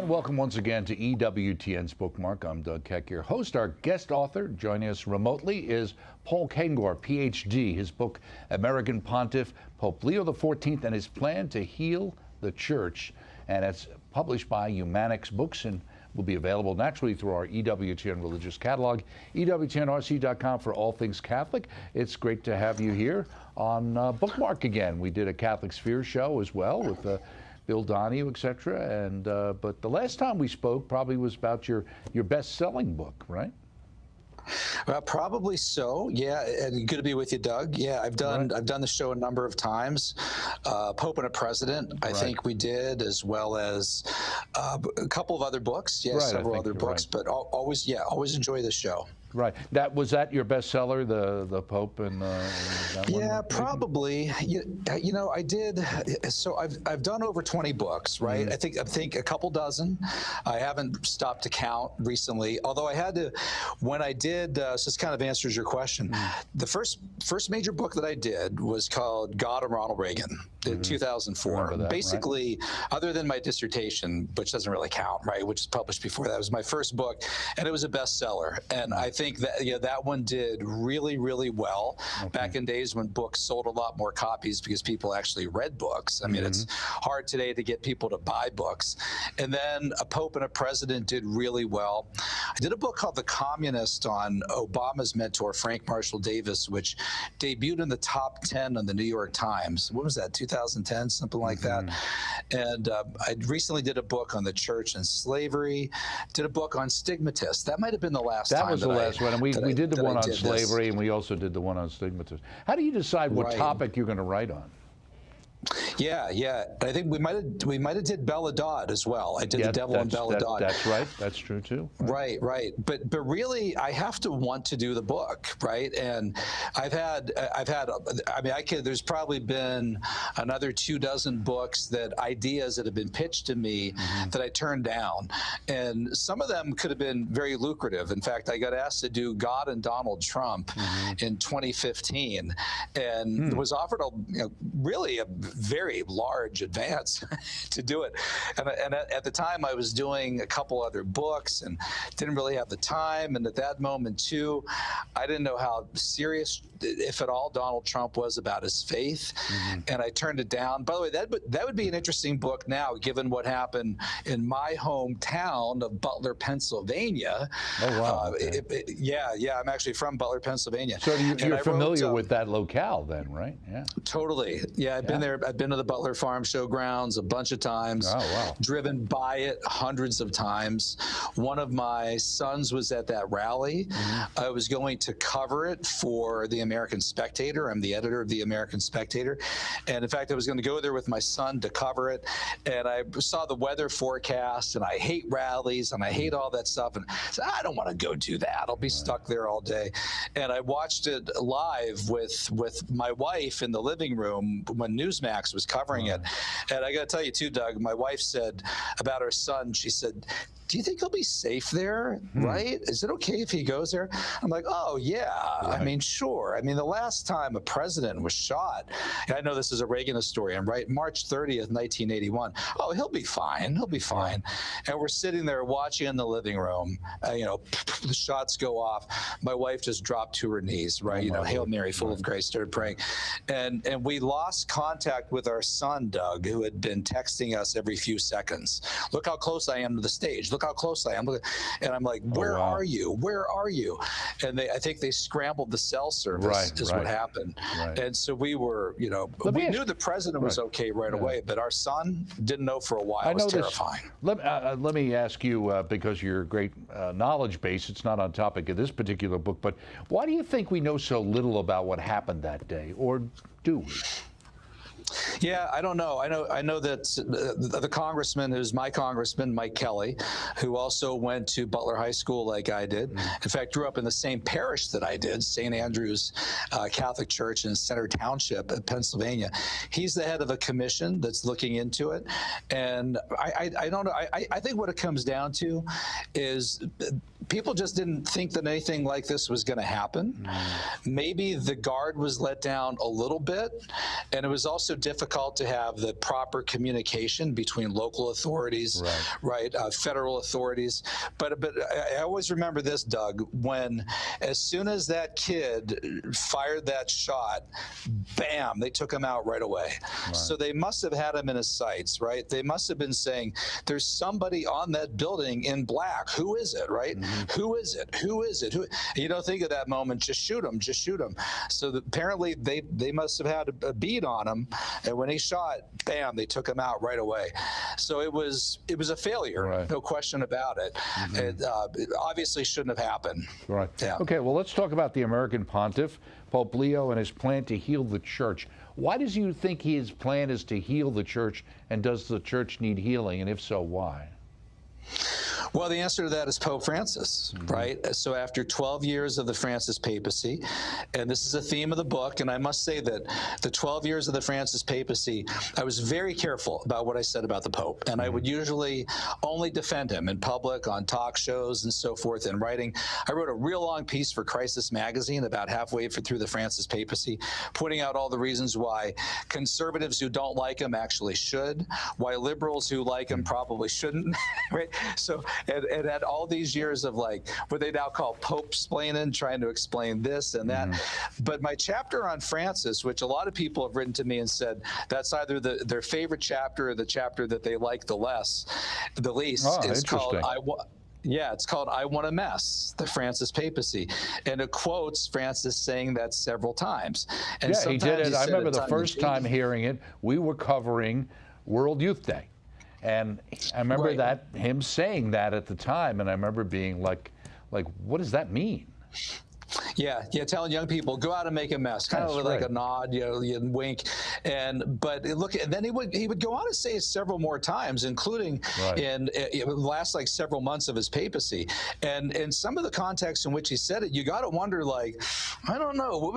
And welcome once again to EWTN's Bookmark. I'm Doug Keck, your host. Our guest author joining us remotely is Paul Kengor, PhD. His book, American Pontiff, Pope Leo XIV and His Plan to Heal the Church. And it's published by Humanix Books and will be available naturally through our EWTN religious catalog, EWTNRC.com for all things Catholic. It's great to have you here on Bookmark again. We did a Catholic Sphere show as well with Bill Donahue, etc. And but the last time we spoke probably was about your best-selling book, right? Probably so. Yeah, and good to be with you, Doug. Yeah, I've done the show a number of times. Pope and a President, I think we did, as well as a couple of other books. Yeah, several other books. But always enjoy the show. Right. Was that your bestseller, the Pope and that one? Yeah, probably. You know, I did. So I've done over 20 books, right? I think a couple dozen. I haven't stopped to count recently. Although I had to, when I did. So this kind of answers your question. The first major book that I did was called God and Ronald Reagan in 2004. That, basically, other than my dissertation, which doesn't really count, right? Which was published before that. It was my first book, and it was a bestseller. And I think that that one did really, really well. Back in days when books sold a lot more copies because people actually read books. I mean, it's hard today to get people to buy books. And then A Pope and a President did really well. I did a book called The Communist on Obama's mentor, Frank Marshall Davis, which debuted in the top 10 on the New York Times. What was that, 2010, something like that? And I recently did a book on the church and slavery, did a book on stigmatists. That might have been the last time. That was the last one, and we did the one on slavery, and we also did the one on stigmatists. How do you decide what topic you're going to write on? Yeah. I think we might have did Bella Dodd as well. I did the Devil and Bella Dodd. That's right. That's true too. Right. But really, I have to want to do the book, right? And I've had. I mean, there's probably been another 24 books ideas that have been pitched to me that I turned down, and some of them could have been very lucrative. In fact, I got asked to do God and Donald Trump in 2015, and was offered really a very large advance to do it. And at the time, I was doing a couple other books and didn't really have the time. And at that moment, too, I didn't know how serious, if at all, Donald Trump was about his faith. And I turned it down. By the way, that would be an interesting book now, given what happened in my hometown of Butler, Pennsylvania. Oh, wow. Yeah, I'm actually from Butler, Pennsylvania. So you're familiar with that locale then, right? Yeah. Totally. Yeah, I've been there. I've been to the Butler Farm Showgrounds a bunch of times. Oh, wow. Driven by it hundreds of times. One of my sons was at that rally. I was going to cover it for the American Spectator. I'm the editor of the American Spectator. And in fact, I was going to go there with my son to cover it. And I saw the weather forecast, and I hate rallies, and I hate all that stuff. And I said, I don't want to go do that. I'll be stuck there all day. And I watched it live with my wife in the living room when Newsmax was covering it. And I got to tell you too, Doug, my wife said about her son, she said, do you think he'll be safe there, right? Is it okay if he goes there? I'm like, oh, yeah. I mean, sure. I mean, the last time a president was shot, I know this is a Reagan historian, right? March 30th, 1981. Oh, he'll be fine. He'll be fine. And we're sitting there watching in the living room. The shots go off. My wife just dropped to her knees, right? Hail Mary, full of grace, started praying. And we lost contact with our son, Doug, who had been texting us every few seconds. Look how close I am to the stage. Look how close I am. And I'm like, where are you? Where are you? And I think they scrambled the cell service what happened. And so we were, we knew the president was okay right away, but our son didn't know for a while. It was terrifying. Let me ask you, because your great knowledge base, it's not on topic of this particular book, but why do you think we know so little about what happened that day, or do we? Yeah, I don't know. I know that the congressman, who's my congressman, Mike Kelly, who also went to Butler High School like I did. In fact, grew up in the same parish that I did, St. Andrew's Catholic Church in Center Township, Pennsylvania. He's the head of a commission that's looking into it. And I don't know. I think what it comes down to is people just didn't think that anything like this was going to happen. Maybe the guard was let down a little bit, and it was also difficult to have the proper communication between local authorities, federal authorities. But I always remember this, Doug, when as soon as that kid fired that shot, bam, they took him out right away. So they must have had him in his sights, right? They must have been saying, there's somebody on that building in black. Who is it, right? Who is it? Who is it? You don't think of that moment, just shoot him, just shoot him. So apparently they must have had a bead on him, and when he shot, bam, they took him out right away. So it was a failure, no question about it. It obviously shouldn't have happened. Right. Yeah. Okay, well, let's talk about the American Pontiff, Pope Leo, and his plan to heal the church. Why does you think his plan is to heal the church, and does the church need healing, and if so, why? Well, the answer to that is Pope Francis, right? So after 12 years of the Francis papacy, and this is a theme of the book, and I must say that the 12 years of the Francis papacy, I was very careful about what I said about the Pope, and I would usually only defend him in public, on talk shows and so forth, in writing. I wrote a real long piece for Crisis Magazine about halfway through the Francis papacy, pointing out all the reasons why conservatives who don't like him actually should, why liberals who like him probably shouldn't, right? So it had all these years of like what they now call Pope-splaining, trying to explain this and that. But my chapter on Francis, which a lot of people have written to me and said that's either their favorite chapter or the chapter that they like the least, is called it's called I Want a Mess, the Francis papacy. And it quotes Francis saying that several times. And he did it. I remember the first time hearing it, we were covering World Youth Day. And I remember him saying that at the time, and I remember being like, what does that mean? Yeah, telling young people, go out and make a mess, kind of like a nod, and wink, but look, and then he would go on to say it several more times, including in the last like several months of his papacy, and in some of the contexts in which he said it, you got to wonder, like, I don't know, what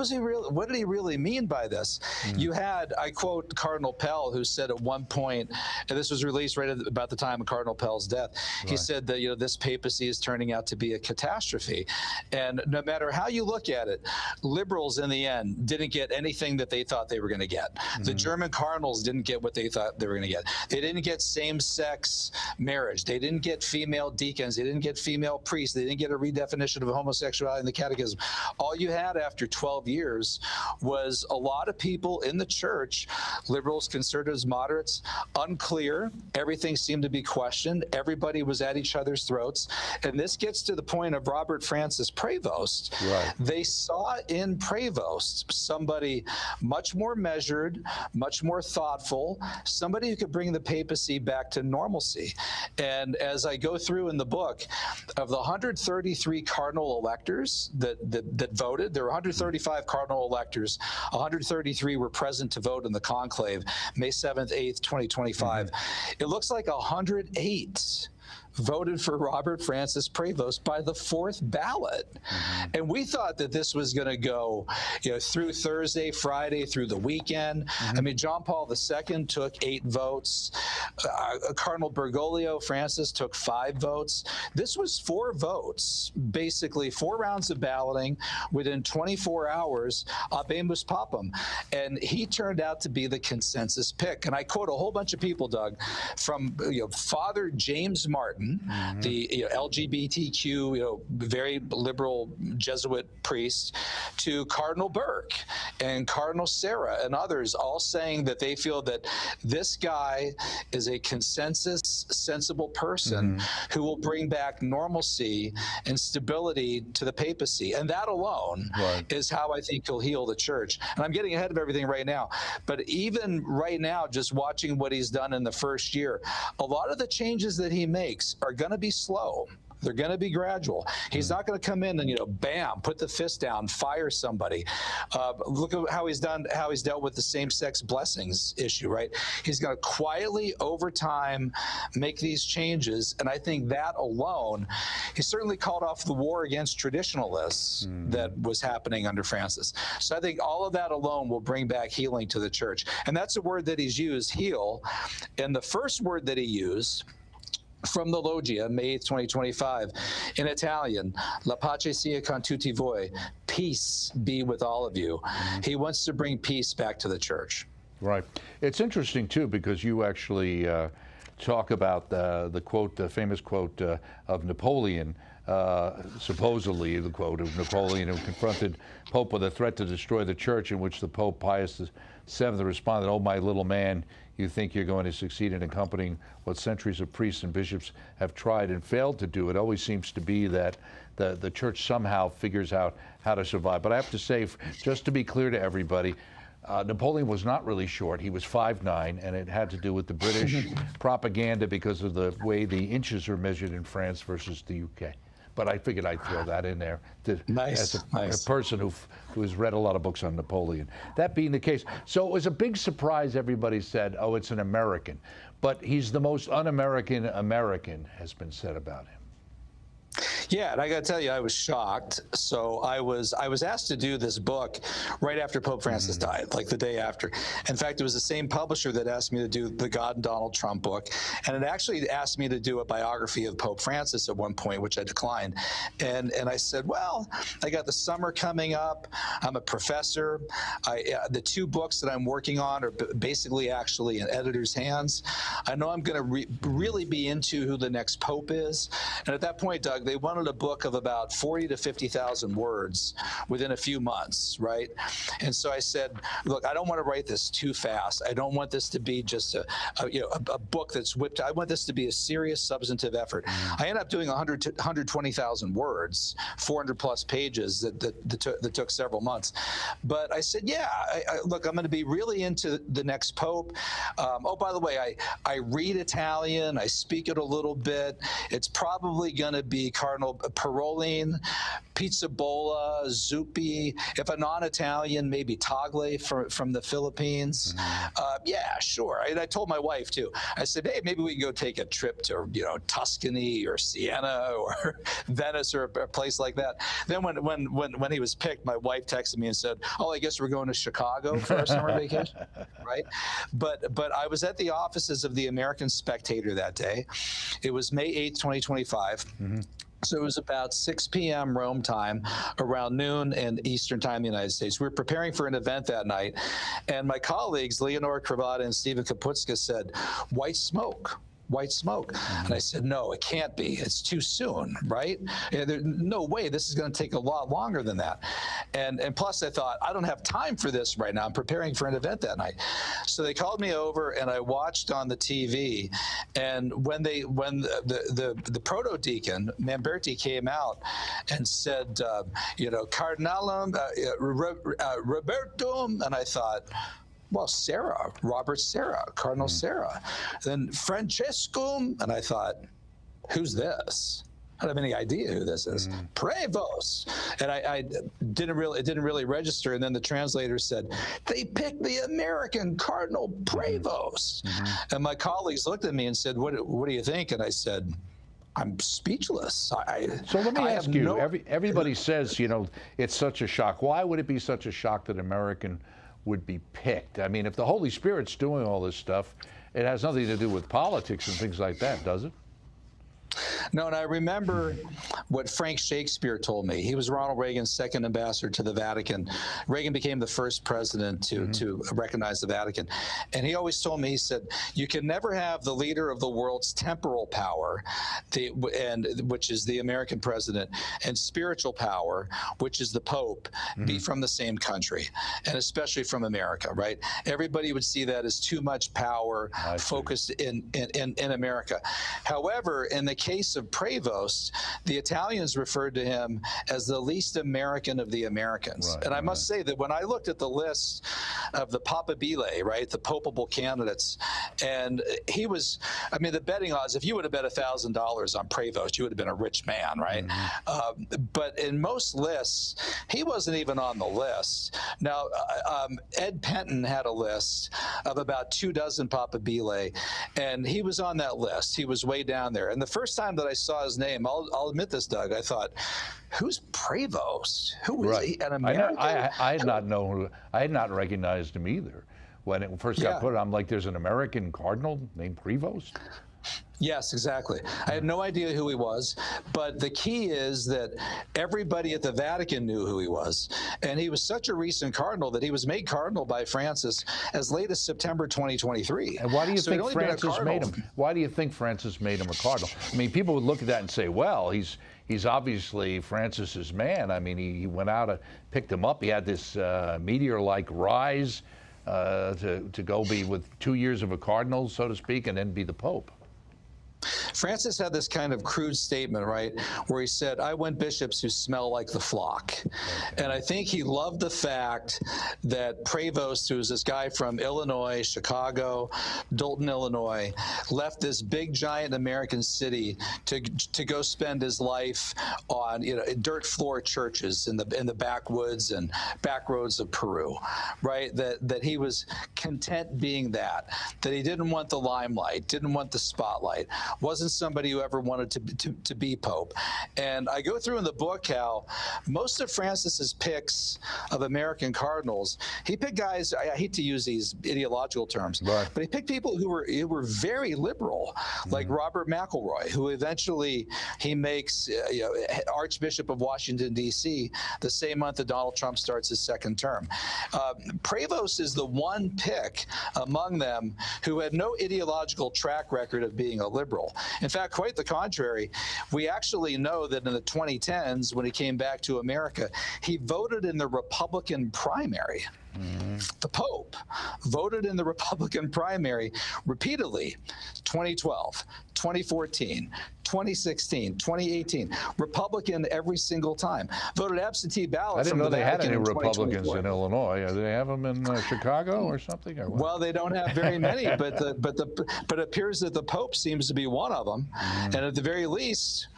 did he really mean by this? You had, I quote Cardinal Pell, who said at one point, and this was released right at about the time of Cardinal Pell's death, he said that this papacy is turning out to be a catastrophe, and no matter how you look at it, liberals in the end didn't get anything that they thought they were going to get. The German cardinals didn't get what they thought they were going to get. They didn't get same-sex marriage. They didn't get female deacons. They didn't get female priests. They didn't get a redefinition of homosexuality in the catechism. All you had after 12 years was a lot of people in the church, liberals, conservatives, moderates, unclear. Everything seemed to be questioned. Everybody was at each other's throats. And this gets to the point of Robert Francis Prevost. They saw in Prevost somebody much more measured, much more thoughtful, somebody who could bring the papacy back to normalcy. And as I go through in the book, of the 133 cardinal electors that voted, there were 135 cardinal electors, 133 were present to vote in the conclave, May 7th, 8th, 2025. It looks like 108 voted for Robert Francis Prevost by the fourth ballot. And we thought that this was going to go through Thursday, Friday, through the weekend. I mean, John Paul II took 8 votes. Cardinal Bergoglio Francis took 5 votes. This was 4 votes, basically 4 rounds of balloting within 24 hours, Habemus Papam. And he turned out to be the consensus pick. And I quote a whole bunch of people, Doug, from Father James Martin, the LGBTQ, very liberal Jesuit priest, to Cardinal Burke and Cardinal Sarah and others, all saying that they feel that this guy is a consensus, sensible person who will bring back normalcy and stability to the papacy. And that alone is how I think he'll heal the church. And I'm getting ahead of everything right now. But even right now, just watching what he's done in the first year, a lot of the changes that he makes are going to be slow. They're going to be gradual. He's not going to come in and, bam, put the fist down, fire somebody. Look at how he's dealt with the same-sex blessings issue, right? He's going to quietly, over time, make these changes. And I think that alone, he certainly called off the war against traditionalists that was happening under Francis. So I think all of that alone will bring back healing to the church. And that's a word that he's used, heal. And the first word that he used From the Loggia, May 8th, 2025, in Italian, La pace sia con tutti voi, peace be with all of you. He wants to bring peace back to the church. Right. It's interesting, too, because you actually talk about the quote, the famous quote of Napoleon, supposedly the quote of Napoleon, who confronted Pope with a threat to destroy the church, in which the Pope Pius VII responded, "Oh, my little man, you think you're going to succeed in accompanying what centuries of priests and bishops have tried and failed to do." It always seems to be that the church somehow figures out how to survive. But I have to say, just to be clear to everybody, Napoleon was not really short. He was 5'9", and it had to do with the British propaganda because of the way the inches are measured in France versus the UK. But I figured I'd throw that in there as a person who has read a lot of books on Napoleon. That being the case, so it was a big surprise. Everybody said, "Oh, it's an American," but he's the most un-American American, has been said about him. Yeah, and I got to tell you, I was shocked. So I was asked to do this book right after Pope Francis died, like the day after. In fact, it was the same publisher that asked me to do the God and Donald Trump book, and it actually asked me to do a biography of Pope Francis at one point, which I declined. And I said, well, I got the summer coming up. I'm a professor. The two books that I'm working on are basically actually in editor's hands. I know I'm going to really be into who the next pope is. And at that point, Doug, they wanted a book of about 40 to 50,000 words within a few months, right? And so I said, look, I don't want to write this too fast. I don't want this to be just a book that's whipped. I want this to be a serious, substantive effort. I ended up doing 120,000 words, 400 plus pages that took several months. But I said, yeah, look, I'm going to be really into the next pope. Oh, by the way, I read Italian. I speak it a little bit. It's probably going to be Cardinal Parolin, Pizzabola, Zuppi. If a non-Italian, maybe Tagle from the Philippines. Yeah, sure. I told my wife too. I said, hey, maybe we can go take a trip to Tuscany or Siena or Venice or a place like that. Then when he was picked, my wife texted me and said, oh, I guess we're going to Chicago for our summer vacation, right? But I was at the offices of the American Spectator that day. It was May 8th, 2025. So it was about 6 p.m. Rome time, around noon and Eastern time in the United States. We were preparing for an event that night, and my colleagues, Leonora Cravata and Stephen Kaputska, said, white smoke. White smoke. And I said, no, it can't be. It's too soon, right? There's no way. This is going to take a lot longer than that. And plus, I thought, I don't have time for this right now. I'm preparing for an event that night. So they called me over, and I watched on the TV. And when the proto-deacon, Mamberti, came out and said, Cardinalum, Robertum, and I thought, well, Sarah, Robert Sarah, Cardinal Sarah. Then Francescum, and I thought, who's this? I don't have any idea who this is. Prevost. And it didn't really register. And then the translator said, they picked the American Cardinal Prevost. And my colleagues looked at me and said, what do you think? And I said, I'm speechless. So let me ask you, everybody says, it's such a shock. Why would it be such a shock that an American would be picked? I mean, if the Holy Spirit's doing all this stuff, it has nothing to do with politics and things like that, does it? No, and I remember what Frank Shakespeare told me. He was Ronald Reagan's second ambassador to the Vatican. Reagan became the first president to recognize the Vatican. And he always told me, he said, you can never have the leader of the world's temporal power, which is the American president, and spiritual power, which is the Pope, be from the same country, and especially from America, right? Everybody would see that as too much power focused in America. However, in the case of Prevost, the Italians referred to him as the least American of the Americans. Right, and I must say that when I looked at the list of the papabile, right, the popable candidates, and he was, I mean, the betting odds, if you would have bet $1,000 on Prevost, you would have been a rich man, right? But in most lists, he wasn't even on the list. Now, Ed Penton had a list of about 24 papabile, and he was on that list. He was way down there. And the first time that I saw his name, I'll admit this, Doug, I thought, who's Prevost? Who is he? An American? I had not known. I had not recognized him either. When it first got put, I'm like, there's an American cardinal named Prevost. Yes, exactly. I had no idea who he was, but the key is that everybody at the Vatican knew who he was. And he was such a recent cardinal that he was made cardinal by Francis as late as September 2023. And why do you So he'd think only been a Francis made cardinal. him? Why do you think Francis made him a cardinal? I mean, people would look at that and say, well, he's obviously Francis's man. I mean, he went out and picked him up. He had this meteor-like rise to go be with 2 years of a cardinal, so to speak, and then be the Pope. Francis had this kind of crude statement, right, where he said, I want bishops who smell like the flock. Okay. And I think he loved the fact that Prevost, who was this guy from Illinois, Chicago, Dalton, Illinois, left this big, giant American city to go spend his life on, dirt floor churches in the backwoods and back roads of Peru, right? That he was content being that he didn't want the limelight, didn't want the spotlight, wasn't somebody who ever wanted to be Pope. And I go through in the book how most of Francis's picks of American cardinals, he picked guys, I hate to use these ideological terms, right, but he picked people who were very liberal, like Robert McElroy, who eventually he makes Archbishop of Washington, D.C. the same month that Donald Trump starts his second term. Prevost is the one pick among them who had no ideological track record of being a liberal. In fact, quite the contrary. We actually know that in the 2010s, when he came back to America, he voted in the Republican primary. The Pope voted in the Republican primary repeatedly, 2012, 2014, 2016, 2018. Republican every single time. Voted absentee ballot. I didn't know they had any Republicans in 2024. Illinois. Do they have them in Chicago or something? Or what? Well, they don't have very many, but it appears that the Pope seems to be one of them, and at the very least,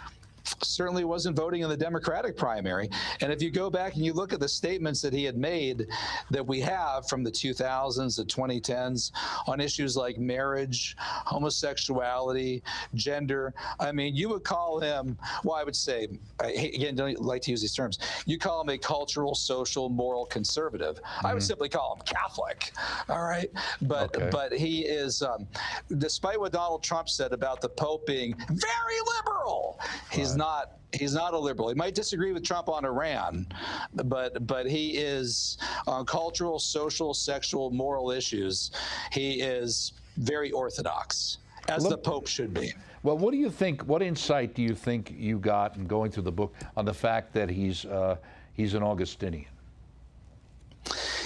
certainly wasn't voting in the Democratic primary. And if you go back and you look at the statements that he had made that we have from the 2000s, the 2010s, on issues like marriage, homosexuality, gender, I mean, you would call him, well, I would say, again, don't like to use these terms, you call him a cultural, social, moral conservative. I would simply call him Catholic, all right? But he is, despite what Donald Trump said about the Pope being very liberal, He's not a liberal. He might disagree with Trump on Iran, but he is on cultural, social, sexual, moral issues. He is very orthodox, as the Pope should be. Well, what do you think? What insight do you think you got in going through the book on the fact that he's an Augustinian?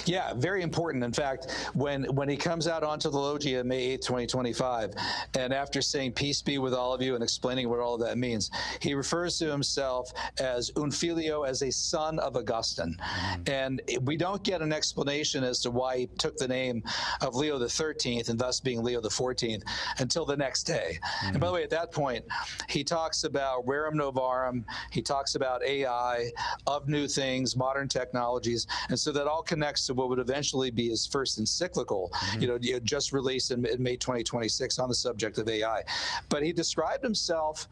Yeah, very important. In fact, when he comes out onto the loggia May 8th, 2025, and after saying peace be with all of you and explaining what all of that means, he refers to himself as un filio, as a son of Augustine. And we don't get an explanation as to why he took the name of Leo XIII and thus being Leo XIV until the next day. And by the way, at that point, he talks about rerum novarum, he talks about AI, of new things, modern technologies, and so that all connects to what would eventually be his first encyclical, just released in May 2026 on the subject of AI. But he described himself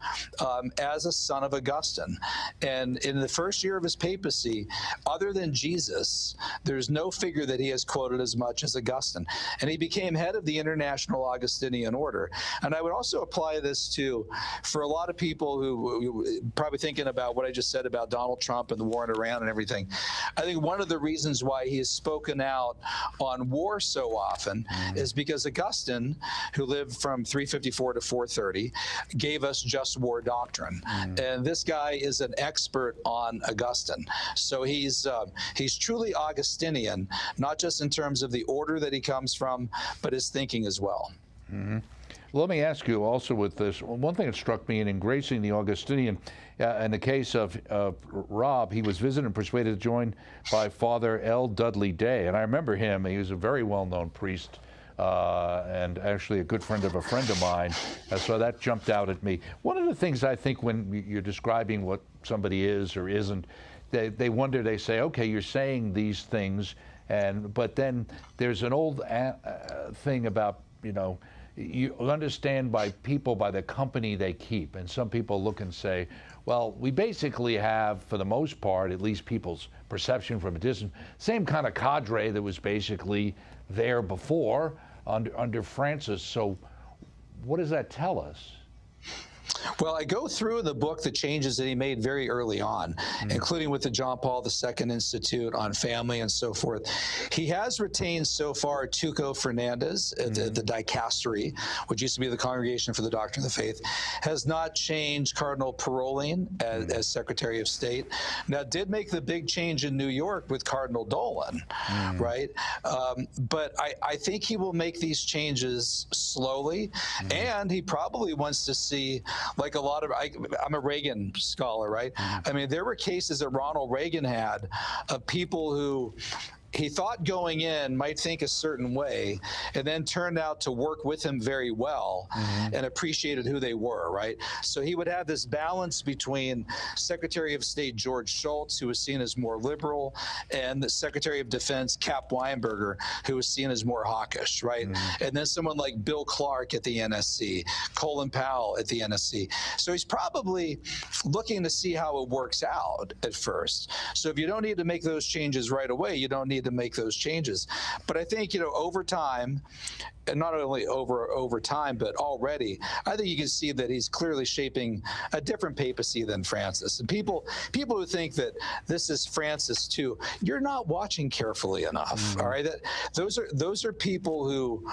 as a son of Augustine. And in the first year of his papacy, other than Jesus, there's no figure that he has quoted as much as Augustine. And he became head of the International Augustinian Order. And I would also apply this to, for a lot of people who probably thinking about what I just said about Donald Trump and the war in Iran and everything, I think one of the reasons why he has spoken out on war so often is because Augustine, who lived from 354 to 430, gave us just war doctrine. And this guy is an expert on Augustine. So he's truly Augustinian, not just in terms of the order that he comes from, but his thinking as well. Let me ask you also with this, one thing that struck me in embracing the Augustinian, in the case of Rob, he was visited and persuaded to join by Father L. Dudley Day. And I remember him. He was a very well-known priest and actually a good friend of a friend of mine. So that jumped out at me. One of the things I think when you're describing what somebody is or isn't, they wonder, they say, okay, you're saying these things, but then there's an old thing about, you understand by people by the company they keep. And some people look and say, well, we basically have, for the most part, at least people's perception from a distance, same kind of cadre that was basically there before under Francis. So what does that tell us? Well, I go through in the book the changes that he made very early on, including with the John Paul II Institute on family and so forth. He has retained so far Tuco Fernandez, the dicastery, which used to be the Congregation for the Doctrine of the Faith, has not changed Cardinal Parolin as Secretary of State. Now, did make the big change in New York with Cardinal Dolan, right? But I think he will make these changes slowly, and he probably wants to see, like a lot of, I'm a Reagan scholar, right? I mean, there were cases that Ronald Reagan had of people who he thought going in might think a certain way, and then turned out to work with him very well and appreciated who they were, right? So he would have this balance between Secretary of State George Shultz, who was seen as more liberal, and the Secretary of Defense Cap Weinberger, who was seen as more hawkish, right? And then someone like Bill Clark at the NSC, Colin Powell at the NSC. So he's probably looking to see how it works out at first. So if you don't need to make those changes right away, you don't need to make those changes. But I think, over time, and not only over time, but already, I think you can see that he's clearly shaping a different papacy than Francis. And people who think that this is Francis too, you're not watching carefully enough. All right, those are people who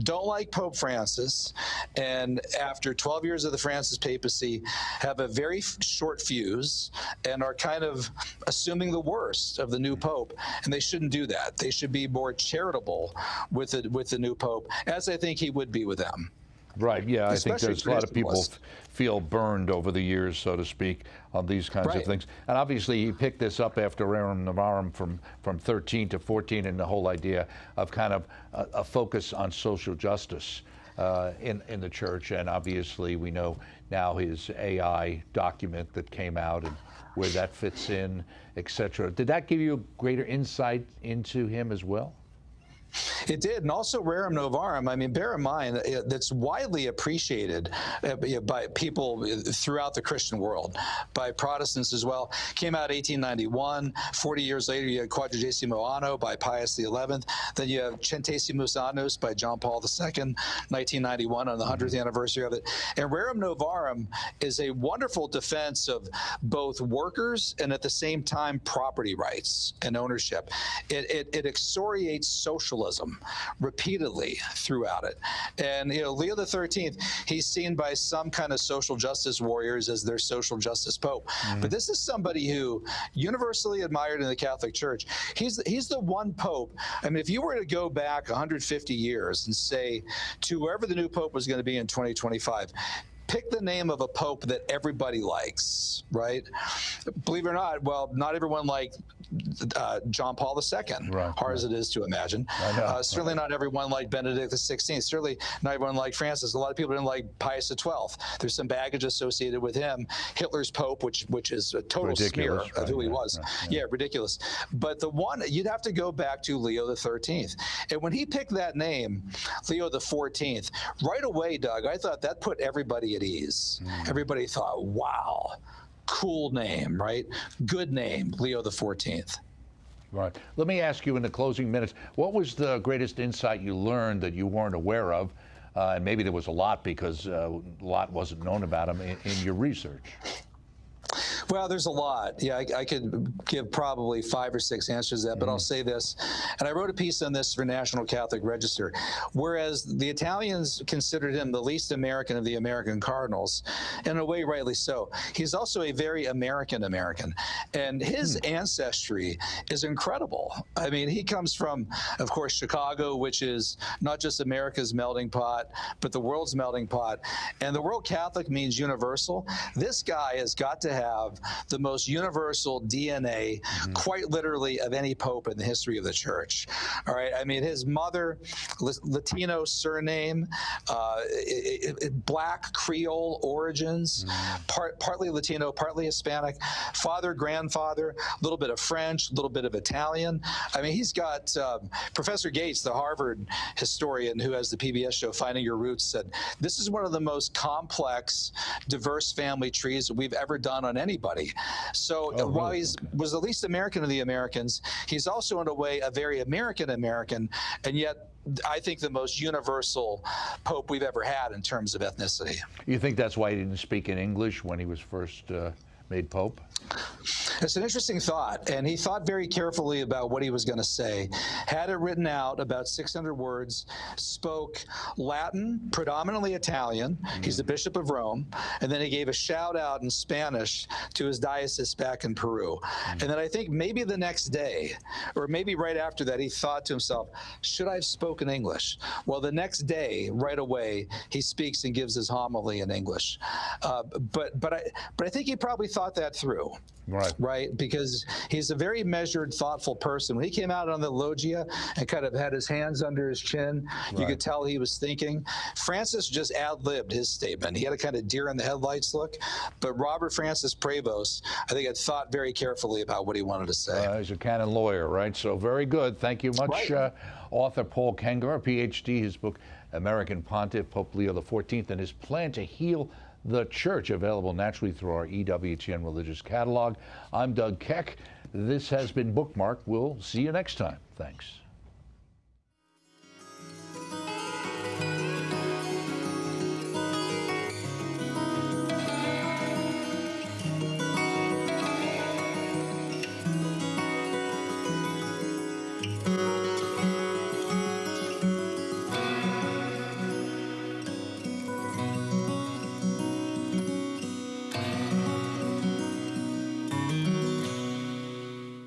don't like Pope Francis, and after 12 years of the Francis papacy, have a very short fuse and are kind of assuming the worst of the new Pope, and they shouldn't do that. They should be more charitable with the new Pope, as I think he would be with them. Right, yeah, I think Especially there's a lot of people traditionalists. feel burned over the years, so to speak, on these kinds of things. And obviously he picked this up after Rerum Novarum from 13 to 14, and the whole idea of kind of a focus on social justice in the church. And obviously we know now his AI document that came out and where that fits in, etc. Did that give you greater insight into him as well? It did, and also Rerum Novarum. I mean, bear in mind that's widely appreciated by people throughout the Christian world, by Protestants as well. Came out 1891. 40 years later, you had Quadragesimo Anno by Pius XI. Then you have Centesimus Annus by John Paul II, 1991, on the 100th anniversary of it. And Rerum Novarum is a wonderful defense of both workers and at the same time property rights and ownership. It excoriates socialism repeatedly throughout it. And Leo XIII, he's seen by some kind of social justice warriors as their social justice pope. But this is somebody who universally admired in the Catholic Church. He's the one pope. I mean, if you were to go back 150 years and say to whoever the new pope was going to be in 2025, pick the name of a pope that everybody likes, right? Believe it or not, well, not everyone liked John Paul II, hard as it is to imagine. Certainly not everyone liked Benedict XVI. Certainly not everyone liked Francis. A lot of people didn't like Pius XII. There's some baggage associated with him. Hitler's pope, which is a total smear of who he was. Yeah, ridiculous. But the one, you'd have to go back to Leo XIII. And when he picked that name, Leo XIV, right away, Doug, I thought that put everybody at ease. Everybody thought, wow, cool name, right? Good name, Leo XIV. Right. Let me ask you in the closing minutes, what was the greatest insight you learned that you weren't aware of? And maybe there was a lot because a lot wasn't known about him in your research. Well, there's a lot. Yeah, I could give probably 5 or 6 answers to that, but I'll say this. And I wrote a piece on this for National Catholic Register. Whereas the Italians considered him the least American of the American cardinals, in a way rightly so, he's also a very American. And his ancestry is incredible. I mean, he comes from, of course, Chicago, which is not just America's melting pot, but the world's melting pot. And the word Catholic means universal. This guy has got to have the most universal DNA, quite literally, of any pope in the history of the church. All right. I mean, his mother, Latino surname, Black Creole origins, partly Latino, partly Hispanic, father, grandfather, a little bit of French, a little bit of Italian. I mean, he's got Professor Gates, the Harvard historian who has the PBS show Finding Your Roots, said this is one of the most complex, diverse family trees that we've ever done on anybody. So while he was the least American of the Americans, he's also in a way a very American, and yet I think, the most universal pope we've ever had in terms of ethnicity. You think that's why he didn't speak in English when he was first made pope? It's an interesting thought, and he thought very carefully about what he was going to say. Had it written out, about 600 words, spoke Latin, predominantly Italian. He's the Bishop of Rome. And then he gave a shout out in Spanish to his diocese back in Peru. And then I think maybe the next day, or maybe right after that, he thought to himself, should I have spoken English? Well, the next day, right away, he speaks and gives his homily in English. But I think he probably thought that through. Right, because he's a very measured, thoughtful person. When he came out on the loggia and kind of had his hands under his chin, you could tell he was thinking. Francis just ad-libbed his statement. He had a kind of deer in the headlights look, but Robert Francis Prevost, I think, had thought very carefully about what he wanted to say. He's a canon lawyer, right? So very good. Thank you much, author Paul Kengor, PhD. His book, American Pontiff, Pope Leo XIV, and his plan to heal the Church, available naturally through our EWTN religious catalog. I'm Doug Keck. This has been Bookmark. We'll see you next time. Thanks.